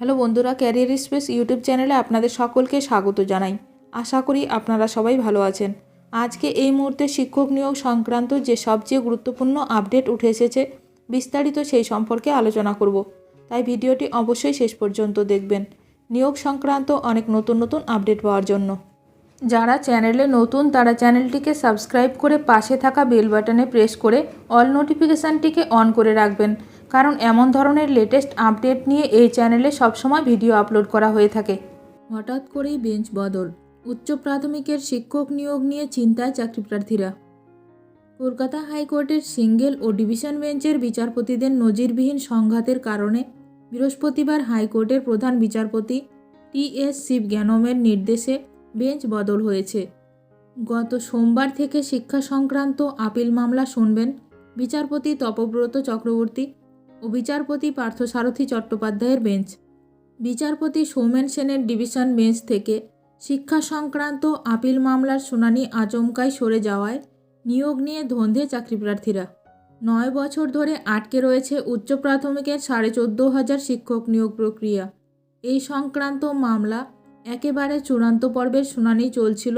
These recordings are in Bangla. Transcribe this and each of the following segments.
হ্যালো বন্ধুরা, ক্যারিয়ার স্পেস ইউটিউব চ্যানেলে আপনাদের সকলকে স্বাগত জানাই। আশা করি আপনারা সবাই ভালো আছেন। আজকে এই মুহূর্তে শিক্ষক নিয়োগ সংক্রান্ত যে সবচেয়ে গুরুত্বপূর্ণ আপডেট উঠে এসেছে, বিস্তারিত সেই সম্পর্কে আলোচনা করব। তাই ভিডিওটি অবশ্যই শেষ পর্যন্ত দেখবেন নিয়োগ সংক্রান্ত অনেক নতুন নতুন আপডেট পাওয়ার জন্য। যারা চ্যানেলে নতুন তারা চ্যানেলটিকে সাবস্ক্রাইব করে পাশে থাকা বেল বাটনে প্রেস করে অল নোটিফিকেশানটিকে অন করে রাখবেন, কারণ এমন ধরনের লেটেস্ট আপডেট নিয়ে এই চ্যানেলে সবসময় ভিডিও আপলোড করা হয়ে থাকে। হঠাৎ করেই বেঞ্চ বদল, উচ্চ প্রাথমিকের শিক্ষক নিয়োগ নিয়ে চিন্তায় চাকরিপ্রার্থীরা। কলকাতা হাইকোর্টের সিঙ্গেল ও ডিভিশন বেঞ্চের বিচারপতিদের নজিরবিহীন সংঘাতের কারণে বৃহস্পতিবার হাইকোর্টের প্রধান বিচারপতি টি.এস. শিবজ্ঞানমের নির্দেশে বেঞ্চ বদল হয়েছে। গত সোমবার থেকে শিক্ষা সংক্রান্ত আপিল মামলা শুনবেন বিচারপতি তপব্রত চক্রবর্তী ও বিচারপতি পার্থসারথী চট্টোপাধ্যায়ের বেঞ্চ। বিচারপতি সৌমেন সেনের ডিভিশন বেঞ্চ থেকে শিক্ষা সংক্রান্ত আপিল মামলার শুনানি আচমকাই সরে যাওয়ায় নিয়োগ নিয়ে ধন্দে চাকরিপ্রার্থীরা। 9 বছর ধরে আটকে রয়েছে উচ্চ প্রাথমিকের 14,500 শিক্ষক নিয়োগ প্রক্রিয়া। এই সংক্রান্ত মামলা একেবারে চূড়ান্ত পর্বের শুনানি চলছিল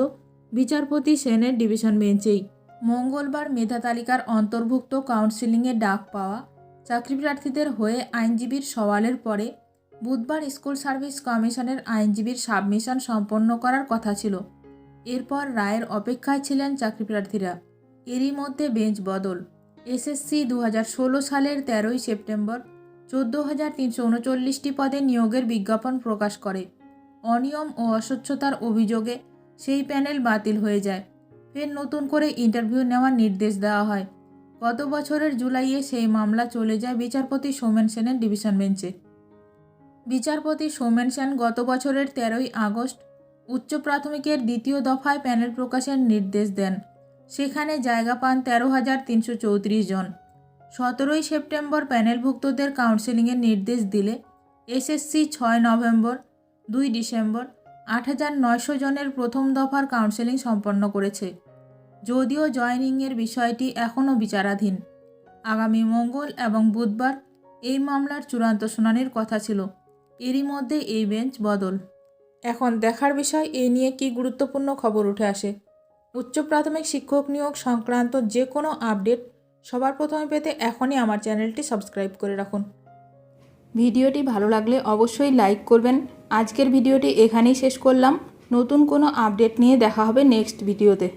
বিচারপতি সেনের ডিভিশন বেঞ্চেই। মঙ্গলবার মেধা তালিকার অন্তর্ভুক্ত কাউন্সেলিংয়ে ডাক পাওয়া চাকরিপ্রার্থীদের হয়ে আইনজীবীর সওয়ালের পরে বুধবার স্কুল সার্ভিস কমিশনের আইনজীবীর সাবমিশন সম্পন্ন করার কথা ছিল। এরপর রায়ের অপেক্ষায় ছিলেন চাকরিপ্রার্থীরা। এরই মধ্যে বেঞ্চ বদল। এসএসসি 2016 সালের 13ই সেপ্টেম্বর 14,339টি পদে নিয়োগের বিজ্ঞাপন প্রকাশ করে। অনিয়ম ও অস্বচ্ছতার অভিযোগে সেই প্যানেল বাতিল হয়ে যায়। ফের নতুন করে ইন্টারভিউ নেওয়ার নির্দেশ দেওয়া হয়। গত বছরের জুলাইয়ে সেই মামলা চলে যায় বিচারপতি সৌমেন সেনের ডিভিশন বেঞ্চে। বিচারপতি সৌমেন সেন গত বছরের 13ই আগস্ট উচ্চ প্রাথমিকের দ্বিতীয় দফায় প্যানেল প্রকাশের নির্দেশ দেন। সেখানে জায়গা পান 13,334 জন। 17ই সেপ্টেম্বর প্যানেলভুক্তদের কাউন্সেলিংয়ের নির্দেশ দিলে এসএসসি 6 নভেম্বর 2 ডিসেম্বর 8,900 জনের প্রথম দফার কাউন্সেলিং সম্পন্ন করেছে। যদিও জয়েনিংয়ের বিষয়টি এখনও বিচারাধীন। আগামী মঙ্গল এবং বুধবার এই মামলার চূড়ান্ত শুনানির কথা ছিল। এরই মধ্যে এই বেঞ্চ বদল। এখন দেখার বিষয় এই নিয়ে কী গুরুত্বপূর্ণ খবর উঠে আসে। উচ্চ প্রাথমিক শিক্ষক নিয়োগ সংক্রান্ত যে কোনো আপডেট সবার প্রথমে পেতে এখনই আমার চ্যানেলটি সাবস্ক্রাইব করে রাখুন। ভিডিওটি ভালো লাগলে অবশ্যই লাইক করবেন। আজকের ভিডিওটি এখানেই শেষ করলাম। নতুন কোনো আপডেট নিয়ে দেখা হবে নেক্সট ভিডিওতে।